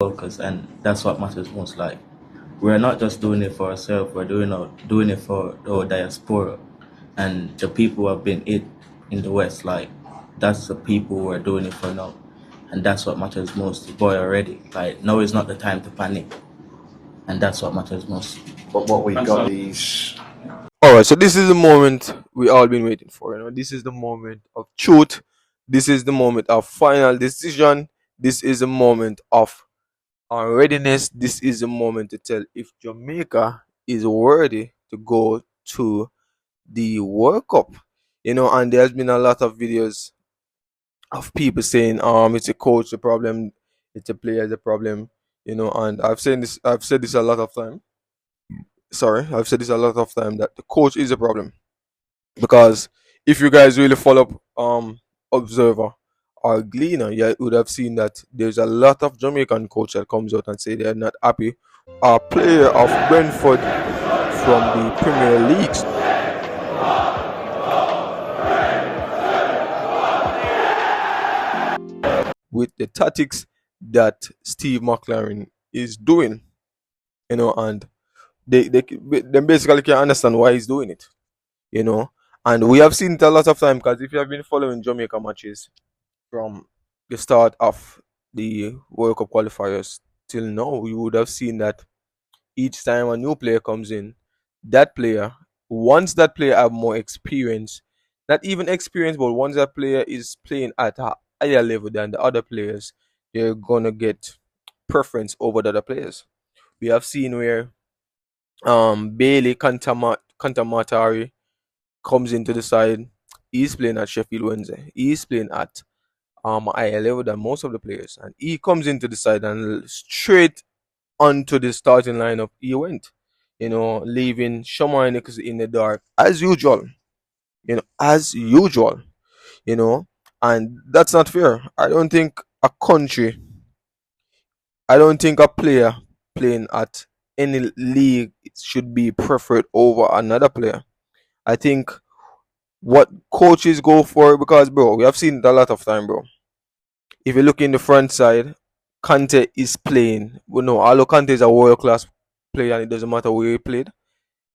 focus, and that's what matters most. Like, we're not just doing it for ourselves, we're doing it for the diaspora and the people who have been hit in the West. Like, that's the people who are doing it for now. And that's what matters most. The boy already. Like, now is not the time to panic. And that's what matters most. But what we got these. All right, so this is the moment we all been waiting for. This is the moment of truth. This is the moment of final decision. This is the moment of readiness. This is the moment to tell if Jamaica is worthy to go to the World Cup. And there's been a lot of videos of people saying, it's a coach the problem, it's a player the problem. And I've said this a lot of time. Sorry, I've said this a lot of time that the coach is a problem. Because if you guys really follow up Observer or Gleaner, you would have seen that there's a lot of Jamaican coach that comes out and say they're not happy. A player of Brentford from the Premier Leagues with the tactics that Steve McLaren is doing, and they basically can't understand why he's doing it, and we have seen it a lot of time because if you have been following Jamaica matches from the start of the World Cup qualifiers till now, you would have seen that each time a new player comes in, that player, once that player have more experience, not even experience, but once that player is playing at a higher level than the other players, they're gonna get preference over the other players. We have seen where Bailey Cantamatari comes into the side. He's playing at Sheffield Wednesday. He's playing at a higher level than most of the players, and he comes into the side and straight onto the starting lineup he went. Leaving Shamar Nicholson in the dark as usual. As usual. And that's not fair. I don't think a player playing at any league should be preferred over another player. I think what coaches go for, because bro, we have seen it a lot of time, bro. If you look in the front side, Kante is playing. Well, no, although Kante is a world class player and it doesn't matter where he played,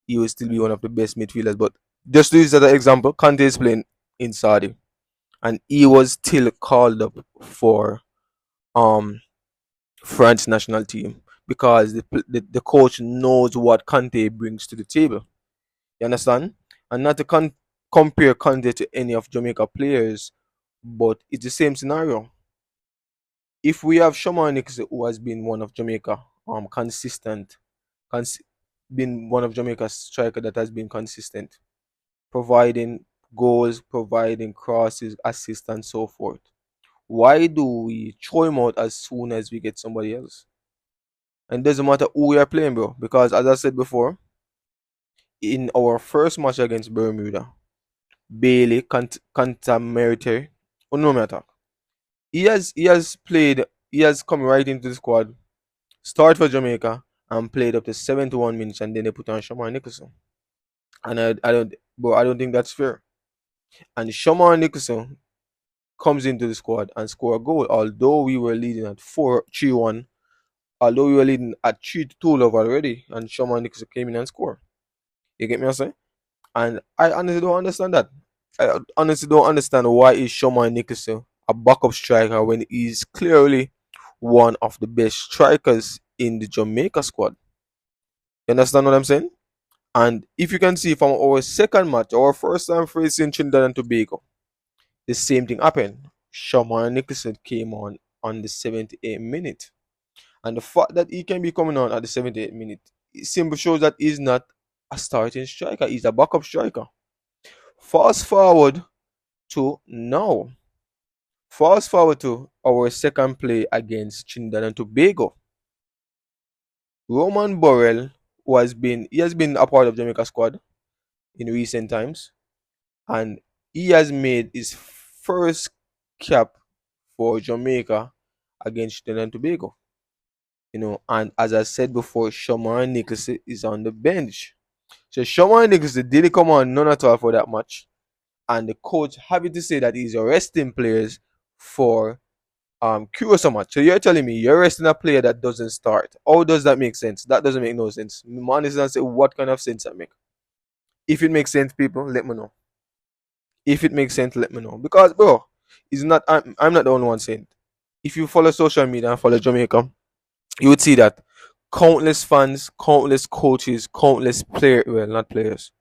he will still be one of the best midfielders. But just to use as an example, Kante is playing in Saudi, and he was still called up for France national team because the coach knows what Kante brings to the table. You understand? And not to compare Kante to any of Jamaica players, but it's the same scenario. If we have Shamar Nicholson, who has been one of Jamaica consistent, cons- been one of Jamaica's striker that has been consistent, providing goals, providing crosses, assists, and so forth. Why do we throw him out as soon as we get somebody else? And it doesn't matter who we are playing, bro. Because as I said before, in our first match against Bermuda, Bailey Cantamerite, oh no matter. He has come right into the squad, start for Jamaica, and played up to 71 minutes, and then they put on Shamar Nicholson. And I don't think that's fair. And Shamar Nicholson comes into the squad and score a goal, although we were leading at 4-3-1, although we were leading at 3-2 love already, and Shamar Nicholson came in and scored. You get me, I say? And I honestly don't understand that. I honestly don't understand why is Shamar Nicholson a backup striker when he's clearly one of the best strikers in the Jamaica squad. You understand what I'm saying? And if you can see from our second match, our first time facing Trinidad and Tobago, the same thing happened. Shamar Nicholson came on the 78th minute. And the fact that he can be coming on at the 78th minute, it simply shows that he's not a starting striker, he's a backup striker. Fast forward to now. Fast forward to our second play against Trinidad and Tobago. Roman Borrell, he has been a part of Jamaica squad in recent times, and he has made his first cap for Jamaica against Trinidad and Tobago. And as I said before, Shamar Nicholson is on the bench. So Shamar Nicholson didn't come on none at all for that match. And the coach happy to say that he's arresting players for curious so much. So you're telling me you're resting a player that doesn't start. How does that make sense? That doesn't make no sense. Man is not say what kind of sense that make. If it makes sense, people, let me know. If it makes sense, let me know. Because bro, it's not I'm not the only one saying it. If you follow social media and follow Jamaica, you would see that countless fans, countless coaches, countless not players,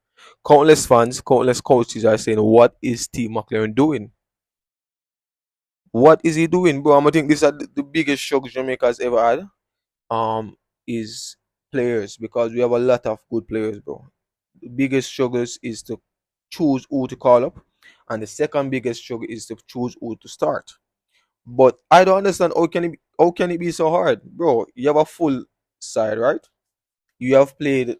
countless fans, countless coaches are saying, what is Steve McLaren doing? What is he doing, bro? I'm gonna think this is the biggest shock Jamaica has ever had. Is players, because we have a lot of good players, bro. The biggest struggles is to choose who to call up, and the second biggest struggle is to choose who to start. But I don't understand how can it be so hard, bro? You have a full side, right? You have played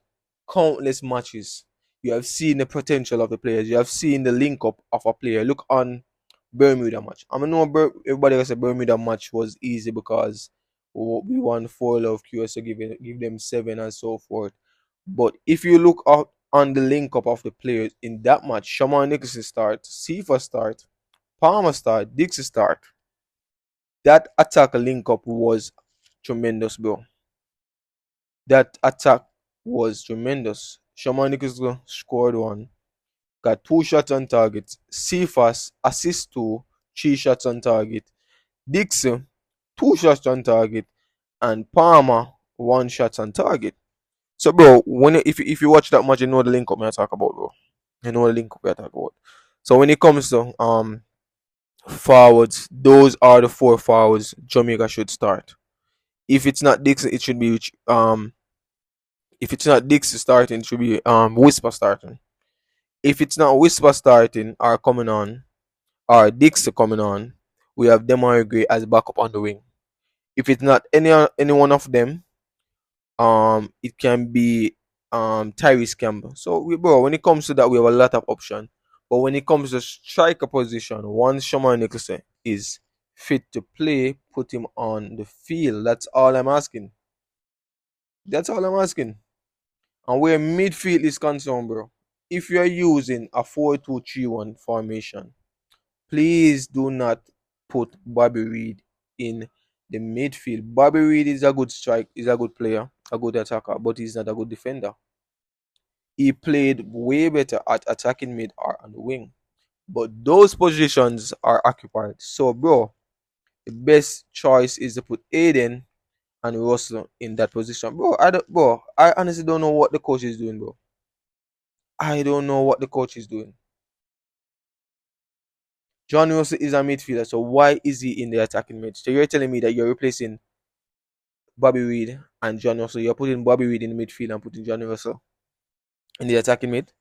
countless matches. You have seen the potential of the players. You have seen the link up of a player. Look on Bermuda match. I mean, no, everybody else said Bermuda match was easy because we won 4 of QS, so give them 7 and so forth. But if you look out on the link up of the players in that match, Shamar Nicholson start, Sifa start, Palmer start, Dixie start. That attack link up was tremendous, bro. That attack was tremendous. Shamar Nicholson scored 1, got 2 shots on target. Cephas assist 2, 3 shots on target. Dixon 2 shots on target, and Palmer 1 shot on target. So, bro, if you watch that match, you know the link up I talk about, bro. You know the link up I talk about. So when it comes to forwards, those are the 4 forwards Jamaica should start. If it's not Dixon, it should be if it's not Dixon starting, it should be Whisper starting. If it's not Whisper starting or coming on, or Dixon coming on, we have Demar Gray as backup on the wing. If it's not any one of them, it can be Tyrese Campbell. So bro, when it comes to that, we have a lot of options. But when it comes to striker position, once Shamar Nicholson is fit to play, put him on the field. That's all I'm asking. That's all I'm asking. And where midfield is concerned, bro, if you are using a 4-2-3-1 formation, please do not put Bobby Reed in the midfield. Bobby Reed is a good is a good player, a good attacker, but he's not a good defender. He played way better at attacking mid or on the wing. But those positions are occupied. So, bro, the best choice is to put Aiden and Russell in that position. Bro, I honestly don't know what the coach is doing, bro. I don't know what the coach is doing. John Russell is a midfielder, so why is he in the attacking mid? So you're telling me that you're replacing Bobby Reed and John Russell. You're putting Bobby Reed in the midfield and putting John Russell in the attacking mid?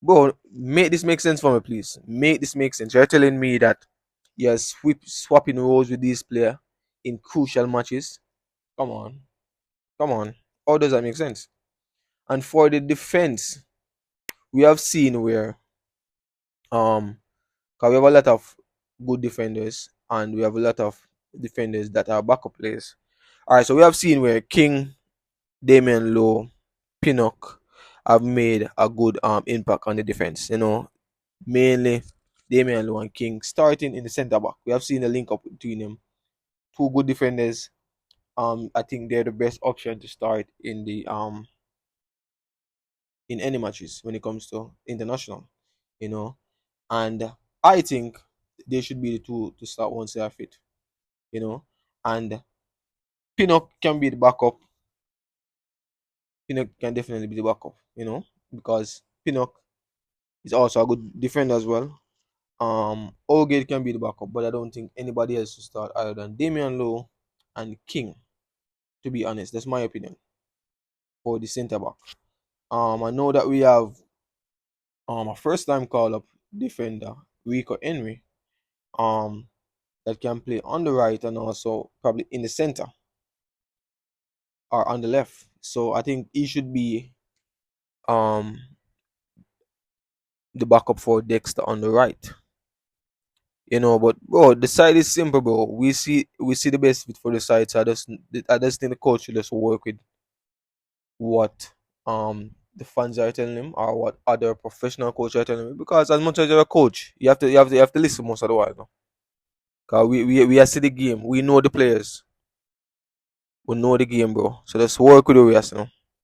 Bro, make this make sense for me, please. Make this make sense. You're telling me that you're swapping roles with this player in crucial matches? Come on. Come on. How does that make sense? And for the defense, we have seen where 'cause we have a lot of good defenders and we have a lot of defenders that are backup players. Alright, so we have seen where King, Damian Lowe, Pinnock have made a good impact on the defense. You know, mainly Damian Lowe and King starting in the centre back. We have seen the link up between them. 2 good defenders. I think they're the best option to start in any matches when it comes to international. You know, and I think they should be the 2 to start once they are fit. You know, and Pinnock can be the backup. Pinnock can definitely be the backup. You know, because Pinnock is also a good defender as well. Olgate can be the backup, but I don't think anybody else to start other than Damian Lowe and King. To be honest, that's my opinion for the centre back. I know that we have a first time call up defender, Rico Henry, that can play on the right and also probably in the center or on the left. So I think he should be um the backup for Dexter on the right. You know, but bro, the side is simple, bro. We see the best fit for the side. So I just think the coach should just work with what the fans are telling him or what other professional coach are telling him. Because as much as you're a coach, you have to listen most of the while. No? Cause we are see the game. We know the players. We know the game, bro. So just work with the rest, you know.